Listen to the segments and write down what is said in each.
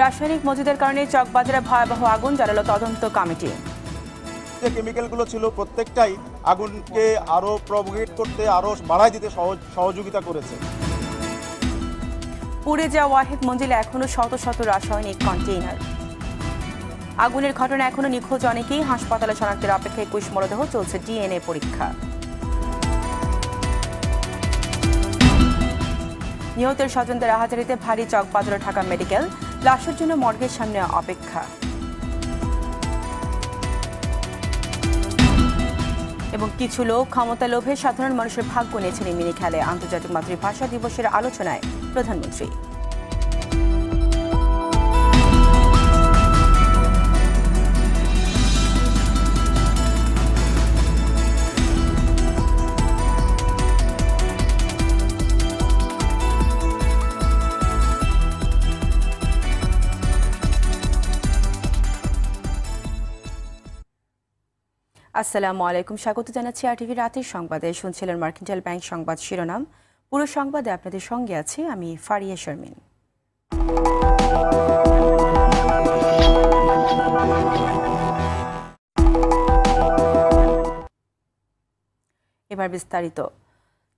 রাসায়নিক মজুদের কারণে চকবাজারে ভয়াবহ আগুন, জ্বালালো তদন্ত কমিটি। যে কেমিক্যালগুলো ছিল প্রত্যেকটাই আগুনকে আরো প্রভোগেট করতে, আরো বাড়ায় দিতে সহযোগিতা করেছে। পুড়ে যাওয়া ওয়াহিদ মঞ্জিলে এখনো শত শত রাসায়নিক কন্টেইনার। আগুনের ঘটনা এখনো নিখোঁজ অনেকেই, হাসপাতালে শনাক্তের অপেক্ষায় 21 মরদেহ, চলছে ডিএনএ পরীক্ষা। নিহতের স্বজনদের আহাজারিতে ভারী চকবাজার ঢাকা মেডিকেল, লাশের জন্য মর্গের সামনে অপেক্ষা। এবং কিছু লোক ক্ষমতা লোভে সাধারণ মানুষের ভাগ্য নিয়েছেন এই মিনি খেলে। আন্তর্জাতিক মাতৃভাষা দিবসের আলোচনায় প্রধানমন্ত্রী। আসসালামু আলাইকুম, স্বাগত জানাচ্ছি আরটিভি রাতের সংবাদে। শুনছিলেন মার্কেন্টাইল ব্যাংক সংবাদ শিরোনাম। পুরো সংবাদে আপনাদের সঙ্গে আছি আমি ফারিয়া শারমিন। এবার বিস্তারিত।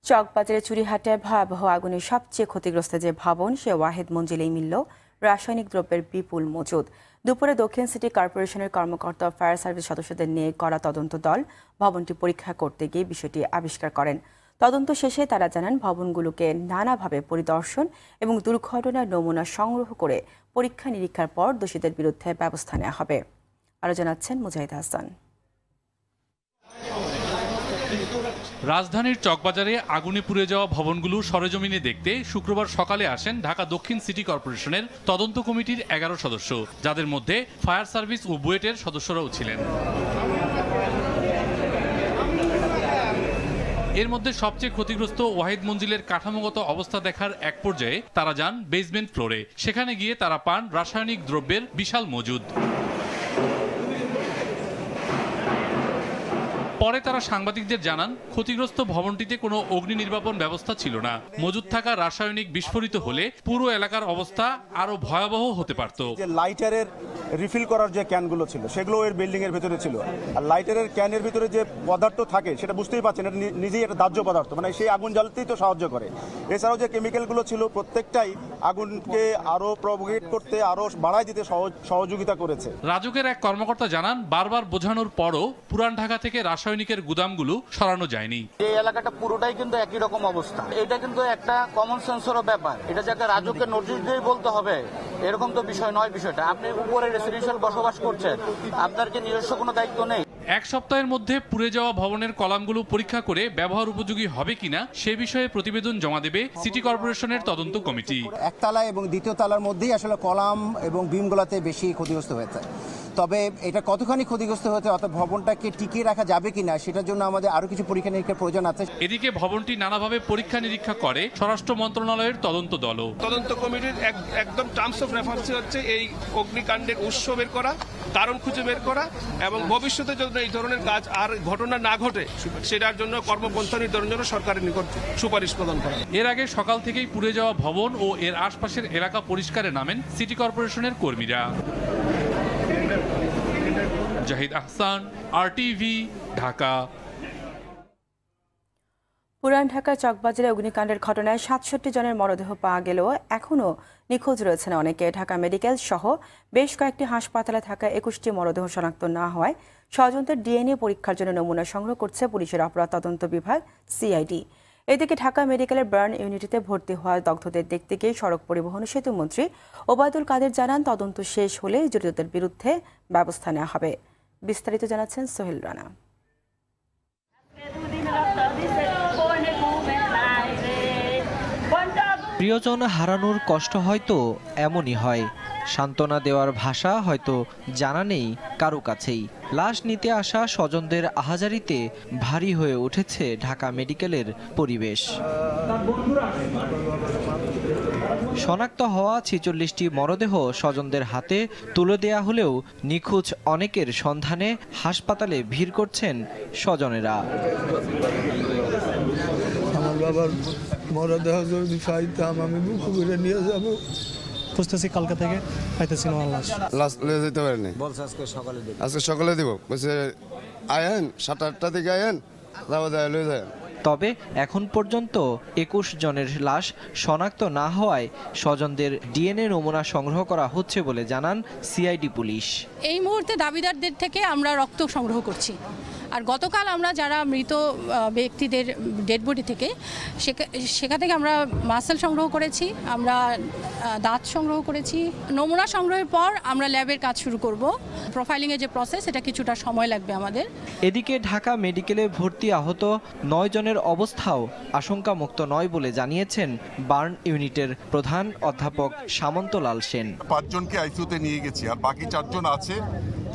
চকবাজারে চুরিহাটায় ভয়াবহ আগুনে সবচেয়ে ক্ষতিগ্রস্ত যে ভবন, সে ওয়াহিদ মঞ্জিলেই মিলল রাসায়নিক দ্রব্যের বিপুল মজুদ। দুপুরে দক্ষিণ সিটি কর্পোরেশনের কর্মকর্তা ও ফায়ার সার্ভিস সদস্যদের নিয়ে করা তদন্ত দল ভবনটি পরীক্ষা করতে গিয়ে বিষয়টি আবিষ্কার করেন। তদন্ত শেষে তারা জানান, ভবনগুলোকে নানাভাবে পরিদর্শন এবং দুর্ঘটনার নমুনা সংগ্রহ করে পরীক্ষা নিরীক্ষার পর দোষীদের বিরুদ্ধে ব্যবস্থা নেওয়া হবে। আরও জানাচ্ছেন মুজাহিদ হাসান। রাজধানীর চকবাজারে আগুনে পুড়ে যাওয়া ভবনগুলো সরেজমিনে দেখতে শুক্রবার সকালে আসেন ঢাকা দক্ষিণ সিটি কর্পোরেশনের তদন্ত কমিটির 11 সদস্য, যাদের মধ্যে ফায়ার সার্ভিস ও বুয়েটের সদস্যরাও ছিলেন। এর মধ্যে সবচেয়ে ক্ষতিগ্রস্ত ওয়াহিদ মঞ্জিলের কাঠামোগত অবস্থা দেখার এক পর্যায়ে তারা যান বেসমেন্ট ফ্লোরে। সেখানে গিয়ে তারা পান রাসায়নিক দ্রব্যের বিশাল মজুদ। পরে তারা সাংবাদিকদের জানান, ক্ষতিগ্রস্ত ভবনটিতে কোনো অগ্নি নির্বাপন ব্যবস্থা ছিল না। মজুদ থাকা রাসায়নিক বিস্ফোরিত হলে পুরো এলাকার অবস্থা আরো ভয়াবহ হতে পারত। লাইটারের রিফিল করার যে ক্যানগুলো ছিল সেগুলো এর বিল্ডিং এর ভিতরে ছিল, আর লাইটারের ক্যানের ভিতরে যে পদার্থ থাকে সেটা বুঝতেই পারছেন, এটা নিজেই একটা দাহ্য পদার্থ, মানে সেই আগুন জ্বালাতেই তো সাহায্য করে। এছাড়াও যে কেমিক্যালগুলো ছিল প্রত্যেকটাই আগুনকে আরো প্রভোগেট করতে, আরো বাড়ায় দিতে সহযোগিতা করেছে। রাজুকের এক কর্মকর্তা জানান, বারবার বোঝানোর পরও পুরান ঢাকা থেকে রাসায়নিকের গুদামগুলো সরানো যায়নি। এই এলাকাটা পুরোটাই কিন্তু একই রকম অবস্থা। এটা কিন্তু একটা কমন সেন্সেরও ব্যাপার। এটা যাকে রাজুকে নোটিশ দিয়ে বলতে হবে এরকম তো বিষয় নয়। বিষয়টা আপনি উপরে রেসিডেন্সিয়াল বসবাস করছেন, আপনার কি নিজস্ব কোনো দায়িত্ব নেই? এক সপ্তাহের মধ্যে পুড়ে যাওয়া ভবনের কলামগুলো পরীক্ষা করে ব্যবহার উপযোগী হবে কিনা সে বিষয়ে প্রতিবেদন জমা দেবে সিটি কর্পোরেশনের তদন্ত কমিটি। একতলা এবং দ্বিতীয় তলার মধ্যেই আসলে কলাম এবং বিমগুলোতে বেশি ক্ষতিগ্রস্ত হয়েছে। তবে এটা কতখানি ক্ষতিগ্রস্ত হয়েছে, অর্থাৎ ভবনটাকে টিকিয়ে রাখা যাবে কিনা সেটার জন্য আমাদের আরো কিছু পরীক্ষা নিরীক্ষার প্রয়োজন আছে। এদিকে ভবনটি নানাভাবে পরীক্ষা নিরীক্ষা করে স্বরাষ্ট্র মন্ত্রণালয়ের তদন্ত দল। তদন্ত কমিটির একদম টার্মস অফ রেফারেন্স হচ্ছে এই অগ্নিকাণ্ডের উৎস বের করা, কারণ খুঁজে বের করা এবং ভবিষ্যতে যদি এই ধরনের কাজ আর ঘটনা না ঘটে সেটার জন্য কর্মপন্থা নির্ধারণের জন্য সরকারের নিকট সুপারিশ প্রদান করা। এর আগে সকাল থেকেই পুড়ে যাওয়া ভবন ও এর আশপাশের এলাকা পরিষ্কারে নামেন সিটি কর্পোরেশনের কর্মীরা। জাহিদ আহসান, আরটিভি, ঢাকা। পুরান ঢাকার চকবাজারে অগ্নিকাণ্ডের ঘটনায় 67 জনের মরদেহ পাওয়া গেলেও এখনও নিখোঁজ রয়েছেন অনেকে। ঢাকা মেডিকেল সহ বেশ কয়েকটি হাসপাতালে থাকা 21টি মরদেহ শনাক্ত না হওয়ায় স্বজনদের ডিএনএ পরীক্ষার জন্য নমুনা সংগ্রহ করছে পুলিশের অপরাধ তদন্ত বিভাগ সিআইডি। এদিকে ঢাকা মেডিকেলের বার্ন ইউনিটিতে ভর্তি হওয়া দগ্ধদের দেখতে গিয়ে সড়ক পরিবহন ও সেতুমন্ত্রী ওবায়দুল কাদের জানান, তদন্ত শেষ হলে জড়িতদের বিরুদ্ধে ব্যবস্থা নেওয়া হবে। বিস্তারিত জানাচ্ছেন সোহেল রানা। প্রিয়জন হারানোর কষ্ট হয়তো এমনই হয়, সান্ত্বনা দেওয়ার ভাষা হয়তো জানা নেই কারো কাছেই। লাশ নিতে আসা স্বজনদের আহাজারিতে ভারী হয়ে উঠেছে ঢাকা মেডিকেলের পরিবেশ। শনাক্ত হওয়া 46টি মরদেহ স্বজনদের হাতে তুলে দেয়া হলেও নিখোঁজ অনেকের সন্ধানে হাসপাতালে ভিড় করছেন স্বজনেরা। আমার বাবার মরদেহ যদি পাইতাম আমি বুকু করে নিয়ে যাব, খুঁজতেছি কালকে থেকে, পাইতেছি না লাশ। লাশ লয়ে যেতে পারেনি, বলছে আজকে সকালে দিব, বলছে আয়েন 7-8টা দিকে আয়েন, তারপর লয়ে যায়। তবে এখন পর্যন্ত 21 জনের লাশ শনাক্ত না হওয়ায় স্বজনদের ডিএনএ নমুনা সংগ্রহ করা হচ্ছে বলে জানান সিআইডি পুলিশ। এই মুহূর্তে দাবিদারদের থেকে আমরা রক্ত সংগ্রহ করছি, আর গতকাল আমরা যারা মৃত ব্যক্তিদের ডেড বডি থেকে সেখান থেকে আমরা মাসেল সংগ্রহ করেছি, আমরা দাঁত সংগ্রহ করেছি। নমুনা সংগ্রহের পর আমরা ল্যাবের কাজ শুরু করব। প্রোফাইলিংয়ের যে প্রসেস, এটা কিছুটা সময় লাগবে আমাদের। এদিকে ঢাকা মেডিকেলে ভর্তি আহত 9 জনের অবস্থাও আশঙ্কামুক্ত নয় বলে জানিয়েছেন বার্ন ইউনিটের প্রধান অধ্যাপক সামন্তলাল সেন। 5 জনকে আইসিইউতে নিয়ে গেছি, আর বাকি 4 জন আছে।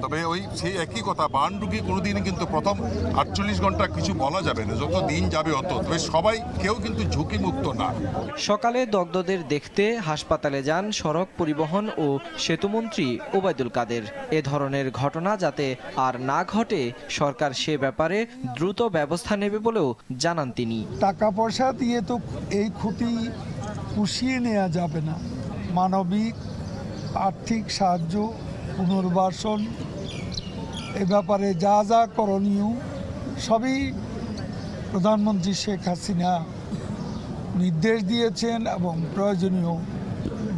তবে ওই সেই একই কথা, বার্ন রোগী কোনোদিনই কিন্তু প্রথম 48 ঘন্টা কিছু বলা যাবে না, যত দিন যাবে অত। তবে সবাই কেউ কিন্তু ঝুঁকিমুক্ত না। সকালে দগ্ধদের দেখতে হাসপাতালে যান সড়ক পরিবহন ও সেতুমন্ত্রী ওবায়দুল কাদের। এ ধরনের ঘটনা যাতে আর না ঘটে সরকার সে ব্যাপারে দ্রুত ব্যবস্থা নেবে বলেও জানান তিনি। টাকা পয়সা দিয়ে তো এই ক্ষতি পুষিয়ে নেওয়া যাবে না। মানবিক আর্থিক সাহায্য, পুনর্বাসন, এ ব্যাপারে যা যা করণীয় সবই প্রধানমন্ত্রী শেখ হাসিনা নির্দেশ দিয়েছেন এবং প্রয়োজনীয়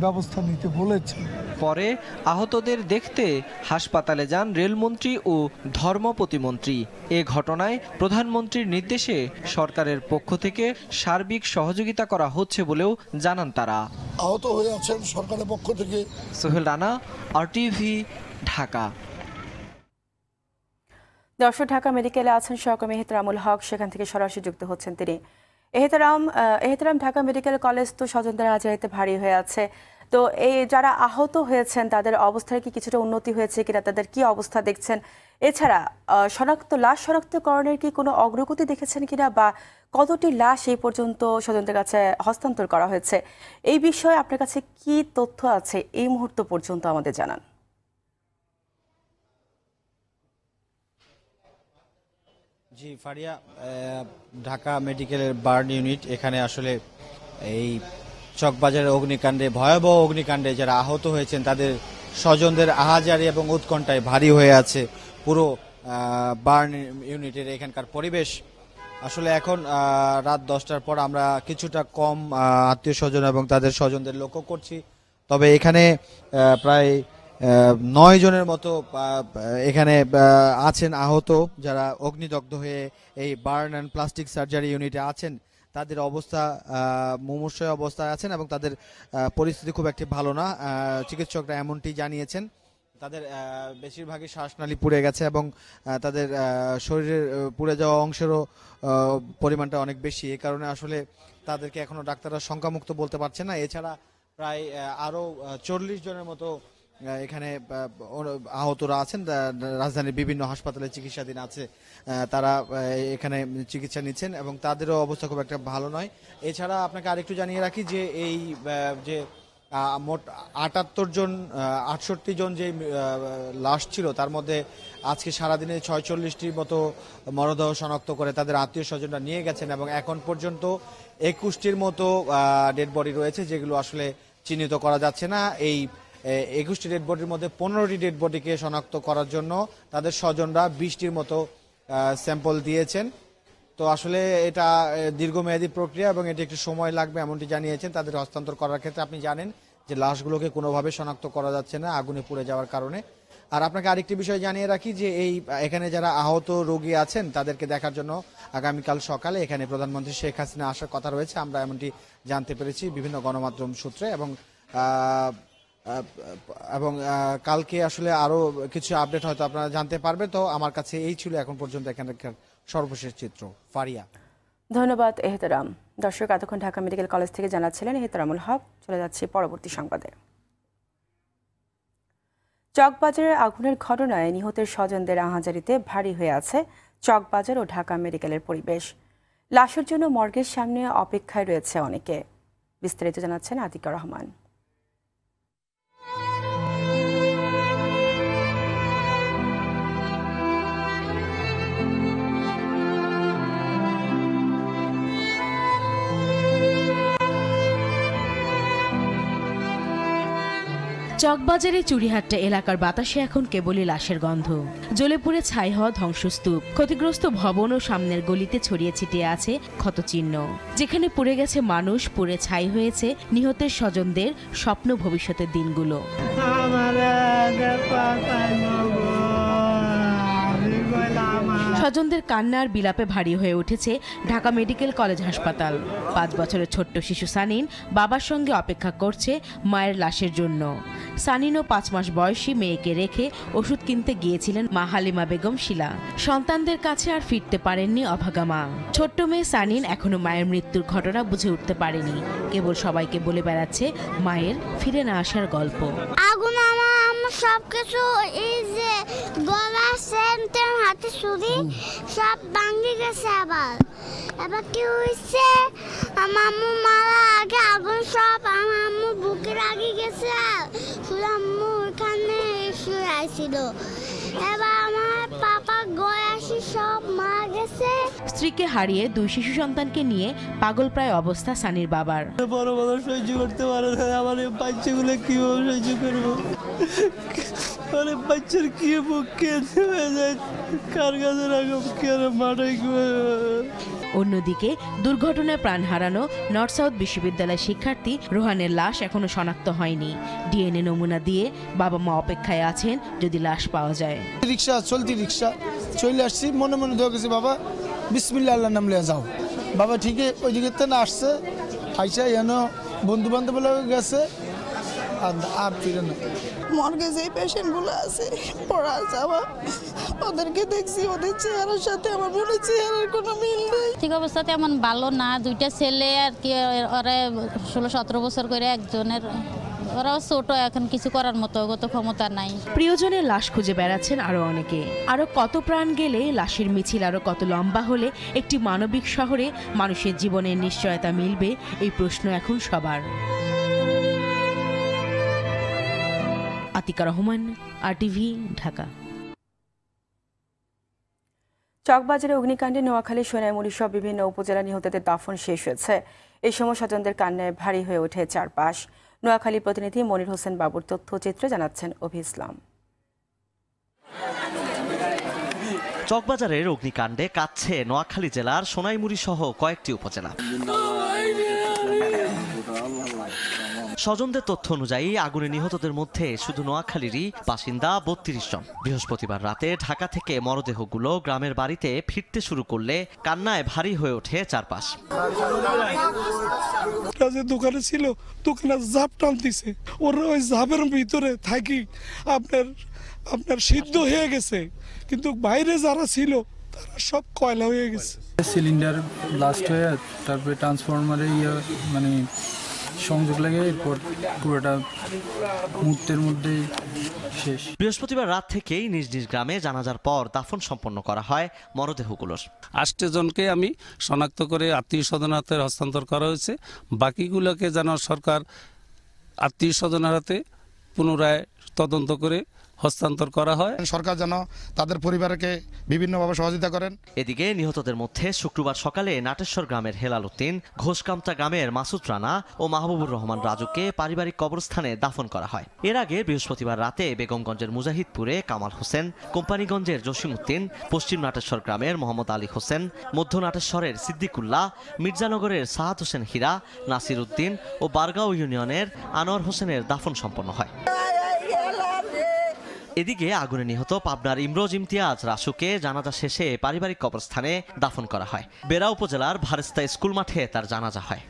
ব্যবস্থা নিতে বলেছেন। পরে আহতদের দেখতে হাসপাতালে যান রেলমন্ত্রী ও ধর্ম প্রতিমন্ত্রী। এ ঘটনায় প্রধানমন্ত্রীর নির্দেশে সরকারের পক্ষ থেকে সার্বিক সহযোগিতা করা হচ্ছে বলেও জানান তারা। আহত হয়ে আছেন সরকারের পক্ষ থেকে। সোহেল রানা, আরটিভি, ঢাকা। দর্শক, ঢাকা মেডিকেলে আছেন সহকর্মী এহতেরামুল হক, সেখান থেকে সরাসরি যুক্ত হচ্ছেন তিনি। এহতেরাম, ঢাকা মেডিকেল কলেজ তো স্বজনদের হাজারিতে ভারী হয়ে আছে, তো এই যারা আহত হয়েছেন তাদের অবস্থায় কি কিছুটা উন্নতি হয়েছে কিনা, তাদের কি অবস্থা দেখছেন? এছাড়া লাশ শনাক্তকরণের কি কোনো অগ্রগতি দেখেছেন কিনা, বা কতটি লাশ এই পর্যন্ত স্বজনদের কাছে হস্তান্তর করা হয়েছে, এই বিষয়ে আপনার কাছে কি তথ্য আছে এই মুহূর্ত পর্যন্ত আমাদের জানান। জি ফারিয়া, ঢাকা মেডিকেলের বার্ন ইউনিট, এখানে আসলে এই চকবাজারের অগ্নিকাণ্ডে, ভয়াবহ অগ্নিকাণ্ডে যারা আহত হয়েছেন তাদের স্বজনদের আহাজারি এবং উৎকণ্ঠায় ভারী হয়ে আছে পুরো বার্ন ইউনিটের এখানকার পরিবেশ। আসলে এখন রাত 10টার পর আমরা কিছুটা কম আত্মীয় স্বজন এবং তাদের স্বজনদের লক্ষ্য করছি। তবে এখানে প্রায় 9 জনের মতো এখানে আছেন আহত, যারা অগ্নিদগ্ধ হয়ে এই বার্ন অ্যান্ড প্লাস্টিক সার্জারি ইউনিটে আছেন। তাদের অবস্থা মুমূর্ষু অবস্থায় আছেন এবং তাদের পরিস্থিতি খুব একটি ভালো না। চিকিৎসকরা এমনটি জানিয়েছেন। তাদের বেশিরভাগই শ্বাসনালী পুড়ে গেছে এবং তাদের শরীরের পুড়ে যাওয়া অংশেরও পরিমাণটা অনেক বেশি। এই কারণে আসলে তাদেরকে এখনো ডাক্তাররা সংখ্যামুক্ত বলতে পারছে না। এছাড়া প্রায় আরও 40 জনের মতো এখানে আহতরা আছেন, রাজধানীর বিভিন্ন হাসপাতালে চিকিৎসাধীন আছে। তারা এখানে চিকিৎসা নিচ্ছেন এবং তাদেরও অবস্থা খুব একটা ভালো নয়। এছাড়া আপনাকে আরেকটু জানিয়ে রাখি যে এই যে মোট 68 জন যে লাশ ছিল, তার মধ্যে আজকে সারাদিনে 46টির মতো মরদেহ শনাক্ত করে তাদের আত্মীয় স্বজনরা নিয়ে গেছেন এবং এখন পর্যন্ত 21টির মতো ডেড বডি রয়েছে, যেগুলো আসলে চিহ্নিত করা যাচ্ছে না। এই 21টি ডেড বডির মধ্যে 15টি ডেড বডিকে শনাক্ত করার জন্য তাদের স্বজনরা 20টির মতো স্যাম্পল দিয়েছেন। তো আসলে এটা দীর্ঘমেয়াদী প্রক্রিয়া এবং এটি একটু সময় লাগবে এমনটি জানিয়েছেন। তাদের হস্তান্তর করার ক্ষেত্রে আপনি জানেন যে লাশগুলোকে কোনোভাবে শনাক্ত করা যাচ্ছে না আগুনে পুড়ে যাওয়ার কারণে। আর আপনাকে আরেকটি বিষয় জানিয়ে রাখি যে এখানে যারা আহত রোগী আছেন তাদেরকে দেখার জন্য আগামীকাল সকালে এখানে প্রধানমন্ত্রী শেখ হাসিনা আসার কথা রয়েছে, আমরা এমনটি জানতে পেরেছি বিভিন্ন গণমাধ্যম সূত্রে। এবং কালকে আসলে আরো কিছু আপডেট হয়তো আপনারা জানতে পারবেন। তো আমার কাছে এই ছিল এখন পর্যন্ত এখানকার সর্বশেষ চিত্র। ফারিয়া, ধন্যবাদ এহতেরাম। দর্শক, এতক্ষণ ঢাকা মেডিকেল কলেজ থেকে জানাচ্ছিলেন এহতেরামুল হক। চলে যাচ্ছি পরবর্তী সংবাদে। চকবাজারের আগুনের ঘটনায় নিহতের স্বজনদের আহাজারিতে ভারী হয়ে আছে চকবাজার ও ঢাকা মেডিকেলের পরিবেশ। লাশের জন্য মর্গের সামনে অপেক্ষায় রয়েছে অনেকে। বিস্তারিত জানাচ্ছেন আতিকা রহমান। চকবাজারে চুরিহাট্টা এলাকার বাতাসে এখন কেবলই লাশের গন্ধ। জ্বলে পুড়ে ছাই হওয়া ধ্বংসস্তূপ, ক্ষতিগ্রস্ত ভবন ও সামনের গলিতে ছড়িয়ে ছিটিয়ে আছে ক্ষতচিহ্ন। যেখানে পুড়ে গেছে মানুষ, পুড়ে ছাই হয়েছে নিহতের স্বজনদের স্বপ্ন ভবিষ্যতের দিনগুলো। স্বজনদের কান্নার বিলাপে ভারী হয়ে উঠেছে ঢাকা মেডিকেল কলেজ হাসপাতাল। 5 বছরের ছোট্ট শিশু সানিন বাবার সঙ্গে অপেক্ষা করছে মায়ের লাশের জন্য। সানিনও 5 মাস বয়সী মেয়েকে রেখে ওষুধ কিনতে গিয়েছিলেন মা হালিমা বেগম শিলা। সন্তানদের কাছে আর ফিরতে পারেননি অভাগা মা। ছোট্ট মেয়ে সানিন এখনো মায়ের মৃত্যুর ঘটনা বুঝে উঠতে পারেনি, কেবল সবাইকে বলে বেড়াচ্ছে মায়ের ফিরে না আসার গল্প। আগুন আমার সবকিছু, এই যে গলা সেন্টের হাতে ছুরি সব ভাঙে গেছে। এবার কি হয়েছে, আমার আম্মু মারা আগে আগুন সব আমার আম্মু বুকে লাগিয়ে গেছে, শুধু আম্মু ওখানে শুয়ে আসছিল। এবার আমার পাপা গয়াসি সব মারা গেছে। স্ত্রীকে হারিয়ে 2 শিশু সন্তানকে নিয়ে পাগল প্রায় অবস্থা সানির বাবার। বড় বড় সহ্য করতে পারে না, আমার বাচ্চাগুলো কিভাবে সহ্য করবো? মানে বাচ্চার কি বুক কেঁদে হয়ে যায়, কার কাছে রাখব, কি আর মাঠাই। অন্যদিকে দুর্ঘটনায় প্রাণ হারানো নর্থ সাউথ বিশ্ববিদ্যালয়ের শিক্ষার্থী রোহানের লাশ এখনো শনাক্ত হয়নি। ডিএনএ নমুনা দিয়ে বাবা মা অপেক্ষায় আছেন যদি লাশ পাওয়া যায়। চলতি রিক্সা চলে আসছি, মনে মনে ধরে গেছি বাবা বিসমিল্লাহ আল্লাহ নাম লিয়ে যাও। বাবা ঠিকই ওই দিকে না আসছে, আইসা এন বন্ধু বান্ধব গেছে আর ফিরে না। মর্গে যে পেশেন্টগুলো আছে পড়া যাওয়া, ওদেরকে দেখছি, ওদের চেহারার সাথে আমার মনে চেহারার কোনো মিল নেই। ঠিক অবস্থা তেমন ভালো না। 2টা ছেলে আর কি, ওরা 16-17 বছর করে একজনের, ওরাও ছোট, এখন কিছু করার মতো ক্ষমতা নাই। প্রিয়জনের লাশ খুঁজে বেড়াচ্ছেন আরো অনেকে। আরো কত প্রাণ গেলে লাশের মিছিল আরো কত লম্বা হলে একটি মানবিক শহরে মানুষের জীবনের নিশ্চয়তা মিলবে, এই প্রশ্ন এখন সবার। আতিকা রহমান, RTV, ঢাকা। চকবাজারে অগ্নিকাণ্ডে নোয়াখালী, সোনাইমুড়ি সহ বিভিন্ন উপজেলা নিহতদের দাফন শেষ হয়েছে। এই সময় স্বজনদের কান্নায় ভারী হয়ে ওঠে চারপাশ। নোয়াখালী প্রতিনিধি মনির হোসেন বাবুর তথ্যচিত্রে জানাচ্ছেন অভি ইসলাম। চকবাজারের অগ্নিকাণ্ডে কাঁদছে নোয়াখালী জেলার সোনাইমুড়ি সহ কয়েকটি উপজেলা। স্বজনদের তথ্য অনুযায়ী আগুনে নিহতদের মধ্যে শুধু নোয়াখালীরই বাসিন্দা 32 জন। বৃহস্পতিবার রাতে ঢাকা থেকে মরদেহগুলো গ্রামের বাড়িতে ফিরতে শুরু করলে কান্নায় ভারী হয়ে ওঠে চারপাশ। দোকানে ছিল, দোকানে জাপ টানতেছে, ওরা ওই জাপের ভিতরে থাকি আপনার সিদ্ধ হয়ে গেছে, কিন্তু বাইরে যারা ছিল তারা সব কয়লা হয়ে গেছে। সিলিন্ডার ব্লাস্ট হয়ে তারপরে ট্রান্সফরমারে মানে সংযোগ লাগে, এরপর পুরোটা মুহূর্তের মধ্যেই শেষ। বৃহস্পতিবার রাত থেকেই নিজ নিজ গ্রামে জানাজার পর দাফন সম্পন্ন করা হয় মরদেহগুলোর। 8 জনকে আমি শনাক্ত করে আত্মীয় স্বজনের হাতে হস্তান্তর করা হয়েছে। বাকিগুলোকে যেন সরকার আত্মীয় স্বজনের হাতে পুনরায় তদন্ত করে হস্তান্তর করা হয়। সরকার যেন তাদের পরিবারকে বিভিন্নভাবে সহযোগিতা করেন। এদিকে নিহতদের মধ্যে শুক্রবার সকালে নাটেশ্বর গ্রামের হেলাল উদ্দিন, ঘোষকামতা গ্রামের মাসুদ রানা ও মাহবুবুর রহমান রাজুকে পারিবারিক কবরস্থানে দাফন করা হয়। এর আগে বৃহস্পতিবার রাতে বেগমগঞ্জের মুজাহিদপুরে কামাল হোসেন, কোম্পানিগঞ্জের জসিম উদ্দিন, পশ্চিম নাটেশ্বর গ্রামের মোহাম্মদ আলী হোসেন, মধ্য নাটেশ্বরের সিদ্দিকুল্লাহ, মির্জানগরের সাহাদ হোসেন হীরা, নাসির উদ্দিন ও বারগাঁও ইউনিয়নের আনোয়ার হোসেনের দাফন সম্পন্ন হয়। এদিকে আগুনে নিহত পাবনার ইমরোজ ইমতিয়াজ রাসুকে জানাজা শেষে পারিবারিক কবরস্থানে দাফন করা হয়। বেড়া উপজেলার ভারেস্তা স্কুল মাঠে তার জানাজা হয়।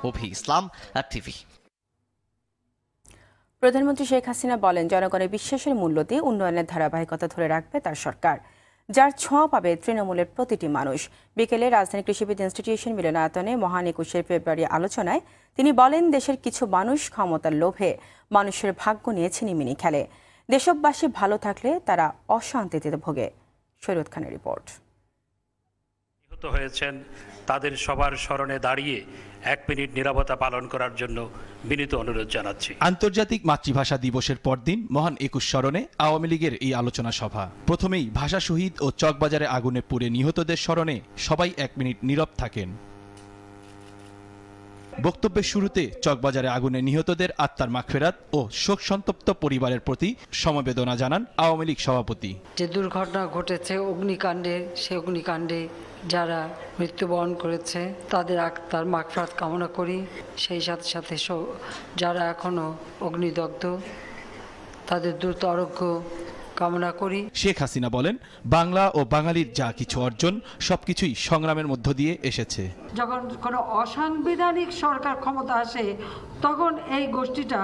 অভি ইসলাম, RTV। প্রধানমন্ত্রী শেখ হাসিনা বলেন, জনগণের বিশ্বাসের মূল্য দিয়ে উন্নয়নের ধারাবাহিকতা ধরে রাখবে তার সরকার, যার ছোঁয়া পাবে তৃণমূলের প্রতিটি মানুষ। বিকেলে রাজধানী কৃষিবিদ ইনস্টিটিউশন মিলনায়তনে মহান 21শে ফেব্রুয়ারি আলোচনায় তিনি বলেন, দেশের কিছু মানুষ ক্ষমতার লোভে মানুষের ভাগ্য নিয়ে ছিনিমিনি খেলে। দেশবাসী ভালো থাকলে তারা অশান্তিতে ভোগে। শরীয়ত খানের রিপোর্ট। নিহত হয়েছেন তাদের সবার স্মরণে দাঁড়িয়ে 1 মিনিট নীরবতা পালন করার জন্য বিনীত অনুরোধ জানাচ্ছি। আন্তর্জাতিক মাতৃভাষা দিবসের পরদিন মহান 21 স্মরণে আওয়ামী লীগের এই আলোচনা সভা। প্রথমেই ভাষা শহীদ ও চকবাজারে আগুনে পুড়ে নিহতদের স্মরণে সবাই 1 মিনিট নীরব থাকেন। বক্তব্যের শুরুতে চকবাজারে আগুনে নিহতদের আত্মার মাগফিরাত ও শোক সন্তপ্ত পরিবারের প্রতি সমবেদনা জানান আওয়ামী লীগ সভাপতি। যে দুর্ঘটনা ঘটেছে অগ্নিকাণ্ডে, সেই অগ্নিকাণ্ডে যারা মৃত্যুবরণ করেছে তাদের আত্মার মাগফিরাত কামনা করি। সেই সাথে সাথে যারা এখনো অগ্নিদগ্ধ তাদের দ্রুত আরোগ্য কামনা করি। শেখ হাসিনা বলেন, বাংলা ও বাঙালির যা কিছু অর্জন সবকিছুই সংগ্রামের মধ্য দিয়ে এসেছে। যখন কোনো অসাংবিধানিক সরকার ক্ষমতা আসে তখন এই গোষ্ঠীটা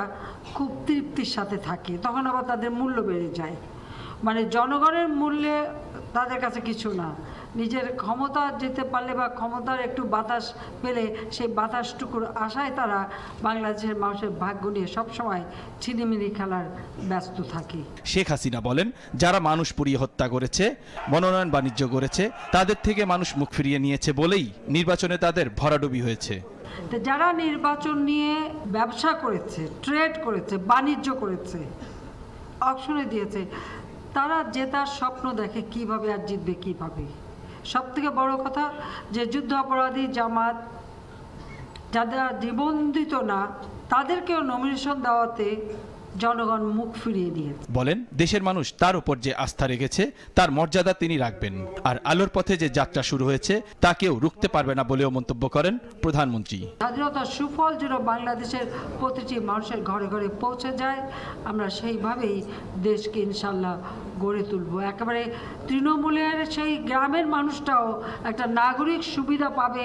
খুব তৃপ্তির সাথে থাকে, তখন আবার তাদের মূল্য বেড়ে যায়। মানে জনগণের মূল্যে তাদের কাছে কিছু না, নিজের ক্ষমতা যেতে পারলে বা ক্ষমতার একটু বাতাস পেলে সেই বাতাসটুকুর আশায় তারা বাংলাদেশের মানুষের ভাগ্য নিয়ে সবসময় ছিনিমিনি খেলার ব্যস্ত থাকে। শেখ হাসিনা বলেন, যারা মানুষ পুড়িয়ে হত্যা করেছে, মনোনয়ন বাণিজ্য করেছে, তাদের থেকে মানুষ মুখ ফিরিয়ে নিয়েছে বলেই নির্বাচনে তাদের ভরাডুবি হয়েছে। যারা নির্বাচন নিয়ে ব্যবসা করেছে, ট্রেড করেছে, বাণিজ্য করেছে, অকশনে দিয়েছে, তারা জেতার স্বপ্ন দেখে কিভাবে আর জিতবে কিভাবে। সব থেকে বড় কথা যে যুদ্ধ অপরাধী জামাত যারা নিবন্ধিত না তাদেরকেও নমিনেশন দেওয়াতে জনগণ মুখ ফিরিয়ে নিয়েছে। বলেন, দেশের মানুষ তার উপর যে আস্থা রেখেছে তার মর্যাদা তিনি রাখবেন, আর আলোর পথে যে যাত্রা শুরু হয়েছে তা কেউ রুখতে পারবে না বলেও মন্তব্য করেন প্রধানমন্ত্রী। স্বাধীনতার সুফল যেন বাংলাদেশের প্রতিটি মানুষের ঘরে ঘরে পৌঁছে যায়, আমরা সেইভাবেই দেশকে ইনশাল্লাহ গড়ে তুলব। একেবারে তৃণমূলের সেই গ্রামের মানুষটাও একটা নাগরিক সুবিধা পাবে,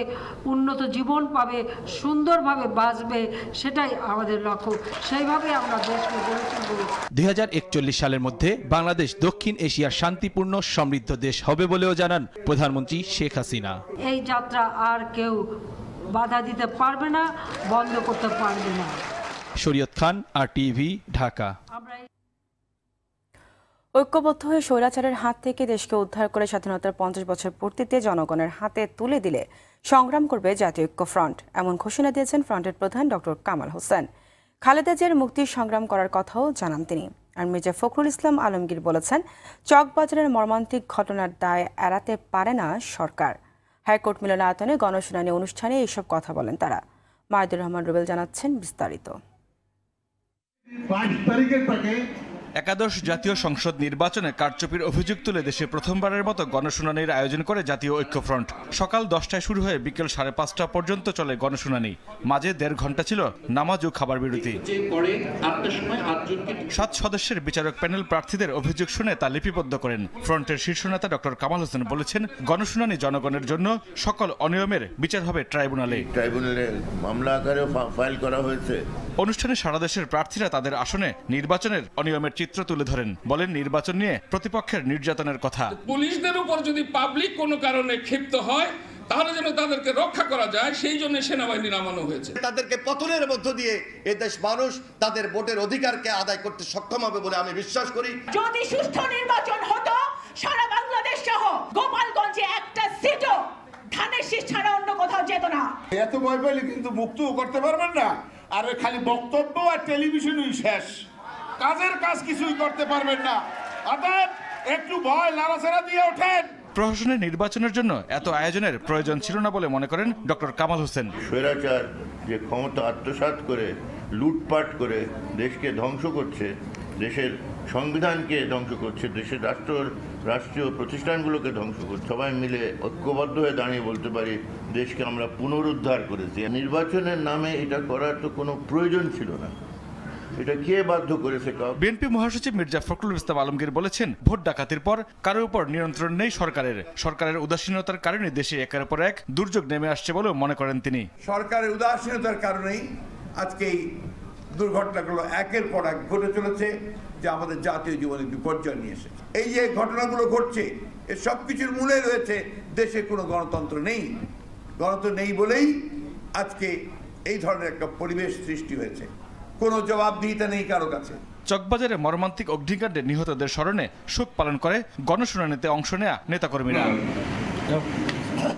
উন্নত জীবন পাবে, সুন্দরভাবে বাঁচবে, সেটাই আমাদের লক্ষ্য। সেইভাবে আমরা দেশকে গড়ে তুলব। 2041 সালের মধ্যে বাংলাদেশ দক্ষিণ এশিয়ার শান্তিপূর্ণ সমৃদ্ধ দেশ হবে বলেও জানান প্রধানমন্ত্রী শেখ হাসিনা। এই যাত্রা আর কেউ বাধা দিতে পারবে না, বন্ধ করতে পারবে না। শরীয়ত খান, RTV, ঢাকা। ঐক্যবদ্ধ হয়ে স্বৈরাচারের হাত থেকে দেশকে উদ্ধার করে স্বাধীনতার 50 বছর পূর্তিতে জনগণের হাতে তুলে দিলে সংগ্রাম করবে জাতীয় ঐক্য ফ্রন্ট, এমন ঘোষণা দিয়েছেন ফ্রন্টের প্রধান ডক্টর কামাল হোসেন। খালেদা জিয়ার মুক্তির সংগ্রাম করার কথাও জানান তিনি। আর মির্জা ফখরুল ইসলাম আলমগীর বলেছেন, চকবাজারের মর্মান্তিক ঘটনার দায় এড়াতে পারে না সরকার। হাইকোর্ট মিলনায়তনে গণশুনানি অনুষ্ঠানে এইসব কথা বলেন তারা। মাহিদুর রহমান রুবেল জানাচ্ছেন বিস্তারিত। 5 তারিখের তাকে একাদশ জাতীয় সংসদ নির্বাচনে কারচুপির অভিযোগ তুলে দেশে প্রথমবারের মতো গণশুনানির আয়োজন করে জাতীয় ঐক্যফ্রন্ট। সকাল 10টায় শুরু হয়ে বিকেল 5:30 পর্যন্ত চলে গণশুনানি। মাঝে 1.5 ঘন্টা ছিল নামাজ ও খাবার বিরতি। 7 সদস্যের বিচারক প্যানেল প্রার্থীদের অভিযোগ শুনে তা লিপিবদ্ধ করেন। ফ্রন্টের শীর্ষ নেতা ডক্টর কামাল হোসেন বলেছেন, গণশুনানি জনগণের জন্য, সকল অনিয়মের বিচার হবে ট্রাইব্যুনালে। মামলা আকারে ফাইল করা হয়েছে। অনুষ্ঠানে সারা দেশের প্রার্থীরা তাদের আসনে নির্বাচনের অনিয়মের চিত্র তুলে ধরেন। বলেন, নির্বাচন নিয়ে প্রতিপক্ষের নির্যাতনের কথা। পুলিশদের উপর যদি পাবলিক কোনো কারণে ক্ষিপ্ত হয় তাহলে যেন তাদেরকে রক্ষা করা যায়, সেই জন্য সেনাবাহিনী নামানো হয়েছে। তাদেরকে পতনের মধ্য দিয়ে এদেশ মানুষ তাদের ভোটের অধিকারকে আদায় করতে সক্ষম হবে বলে আমি বিশ্বাস করি। যদি সুষ্ঠু নির্বাচন হতো, সারা বাংলাদেশ সহ গোপালগঞ্জে একটা সিটও ধানের শীষ ছাড়া অন্য কোথাও যেত না। এত ভয় পেলে কিন্তু মুক্তও করতে পারবেন না, আর খালি বক্তব্য আর টেলিভিশনই শেষ, কাজের কাজ কিছুই করতে পারবেন না। অতএব একটু ভয় নাড়াচাড়া দিয়ে ওঠেন। প্রশাসনের নির্বাচনের জন্য এত আয়োজনের প্রয়োজন ছিল না বলে মনে করেন ডক্টর কামাল হোসেন। স্বৈরাচার যে ক্ষমতা আত্মসাৎ করে লুটপাট করে দেশকে ধ্বংস করছে, দেশের সংবিধানকে ধ্বংস করছে, দেশের রাষ্ট্রীয় প্রতিষ্ঠানগুলোকে ধ্বংস করছে, সবাই মিলে ঐক্যবদ্ধ হয়ে দাঁড়িয়ে বলতে পারি দেশকে আমরা পুনরুদ্ধার করেছি। নির্বাচনের নামে এটা করার তো কোনো প্রয়োজন ছিল না, এটা কে বাধ্য করেছে? বিএনপি মহাসচিব মির্জা ফখরুল ইসলাম আলমগীর বলেছেন, ভোট ডাকাতির পর কারোর উপর নিয়ন্ত্রণ নেই সরকারের উদাসীনতার কারণে দেশে একের পর এক দুর্যোগ নেমে আসছে বলেও মনে করেন তিনি। সরকারের উদাসীনতার কারণেই আজকে এই দুর্ঘটনাগুলো একের পর এক ঘটে চলেছে, যা আমাদের জাতীয় জীবনে বিপর্যয় নিয়ে এসেছে। এই যে ঘটনাগুলো ঘটছে, এর সবকিছুর মূলে রয়েছে দেশে কোনো গণতন্ত্র নেই। গণতন্ত্র নেই বলেই আজকে এই ধরনের একটা পরিবেশ সৃষ্টি হয়েছে, কোনো জবাবদিহিতা নেই কারো কাছে। চকবাজারে মর্মান্তিক অগ্নিকাণ্ডে নিহতদের স্মরণে শোক পালন করে গণশুনানিতে অংশ নেয়া নেতাকর্মীরা।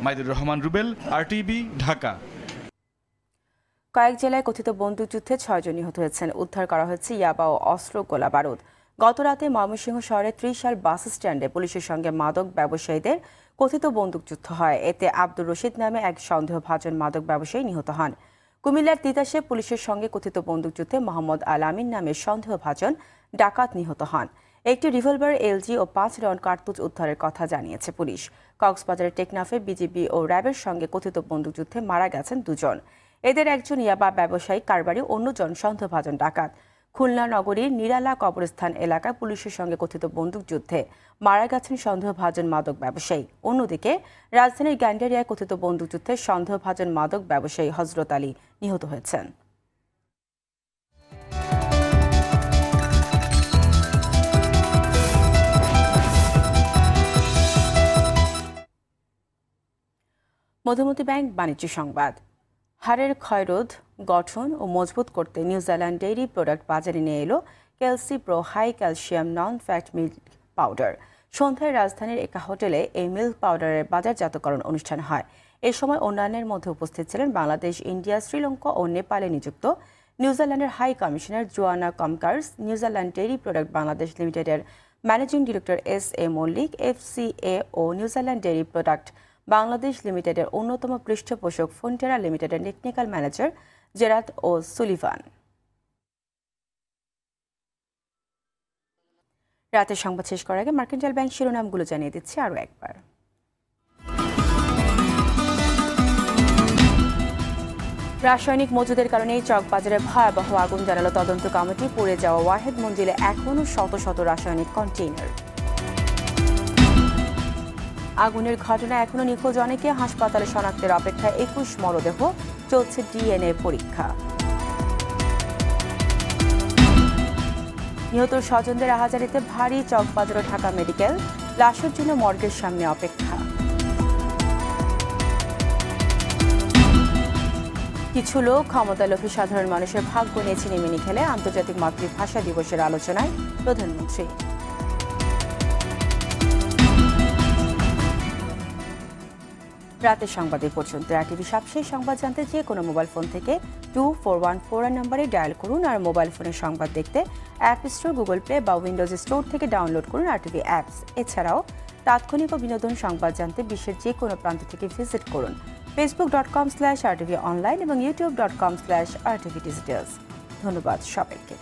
মাহিদুর রহমান রুবেল, RTV, ঢাকা। কয়েক জেলায় কথিত বন্দুকযুদ্ধে 6 জন নিহত হয়েছেন। উদ্ধার করা হয়েছে ইয়াবা ও অস্ত্র, গোলা বারুদ। গতরাতে ময়মনসিংহ শহরের 30 বাস স্ট্যান্ডে পুলিশের সঙ্গে মাদক ব্যবসায়ীদের কথিত বন্দুকযুদ্ধ হয়। এতে আব্দুর রশিদ নামে এক সন্দেহভাজন মাদক ব্যবসায়ী নিহত হন। কুমিল্লার তিতাসে পুলিশের সঙ্গে কথিত বন্দুকযুদ্ধে মোহাম্মদ আল আমিন নামের সন্দেহভাজন ডাকাত নিহত হন। একটি রিভলভার, এলজি ও 5 রাউন্ড কার্তুজ উদ্ধারের কথা জানিয়েছে পুলিশ। কক্সবাজারের টেকনাফে বিজিবি ও র্যাবের সঙ্গে কথিত বন্দুকযুদ্ধে মারা গেছেন 2 জন। এদের একজন ইয়াবা ব্যবসায়ী কারবারি, অন্যজন সন্দেহভাজন ডাকাত। খুলনা নগরীর নিরালা কবরস্থান এলাকায় পুলিশের সঙ্গে কথিত বন্দুকযুদ্ধে মারা গেছেন সন্দেহভাজন মাদক ব্যবসায়ী। অন্যদিকে রাজধানীর গ্যান্ডারিয়ায় কথিত বন্দুকযুদ্ধে সন্দেহভাজন মাদক ব্যবসায়ী হজরত আলী নিহত হয়েছেন। মধুমতি ব্যাংক বাণিজ্য সংবাদ। হাড়ের ক্ষয়রোধ, গঠন ও মজবুত করতে নিউজিল্যান্ড ডেইরি প্রোডাক্ট বাজারে নিয়ে এলো ক্যালসি প্রো হাই ক্যালসিয়াম নন ফ্যাট মিল্ক পাউডার। সন্ধ্যায় রাজধানীর একা হোটেলে এই মিল্ক পাউডারের বাজারজাতকরণ অনুষ্ঠান হয়। এ সময় অন্যান্যের মধ্যে উপস্থিত ছিলেন বাংলাদেশ, ইন্ডিয়া, শ্রীলঙ্কা ও নেপালে নিযুক্ত নিউজিল্যান্ডের high commissioner Joanna Kempkers, New Zealand dairy product Bangladesh লিমিটেডের managing director S A. Mallick, FCA ও নিউজিল্যান্ড ডেইরি প্রোডাক্ট বাংলাদেশ লিমিটেডের অন্যতম পৃষ্ঠপোষক ফন্টেরা লিমিটেডের technical manager Gerard O'Sullivan. রাতের সংবাদ শেষ করার আগে মার্কেন্টাইল ব্যাংক শিরোনামগুলো জানিয়ে দিচ্ছি আরও একবার। রাসায়নিক মজুদের কারণে চকবাজারে ভয়াবহ আগুন, জানালো তদন্ত কমিটি। পুড়ে যাওয়া ওয়াহেদ মঞ্জিলে এখনও শত শত রাসায়নিক কন্টেইনার। আগুনের ঘটনায় এখনও নিখোঁজ অনেকে, হাসপাতালে শনাক্তের অপেক্ষায় 21 মরদেহ, চলছে ডিএনএ পরীক্ষা। নিহত স্বজনদের আহাজারিতে ভারী, চকবাজার ও ঢাকা মেডিকেল, লাশের জন্য মর্গের সামনে অপেক্ষা। কিছু লোক ক্ষমতালোভী সাধারণ মানুষের ভাগ্য নিয়ে ছিনিমিনি খেলে, আন্তর্জাতিক মাতৃভাষা দিবসের আলোচনায় প্রধানমন্ত্রী। রাতের সংবাদ এই পর্যন্ত। RTV সবশেষ সংবাদ জানতে যে কোনো মোবাইল ফোন থেকে 2414 নম্বরে ডায়াল করুন। আর মোবাইল ফোনের সংবাদ দেখতে অ্যাপ স্টোর, গুগল প্লে বা উইন্ডোজ স্টোর থেকে ডাউনলোড করুন RTV অ্যাপস। এছাড়াও তাৎক্ষণিক ও বিনোদন সংবাদ জানতে বিশ্বের যে কোনো প্রান্ত থেকে ভিজিট করুন facebook.com/RTV অনলাইন এবং youtube.com/RTV ডিজিটালস। ধন্যবাদ সবাইকে।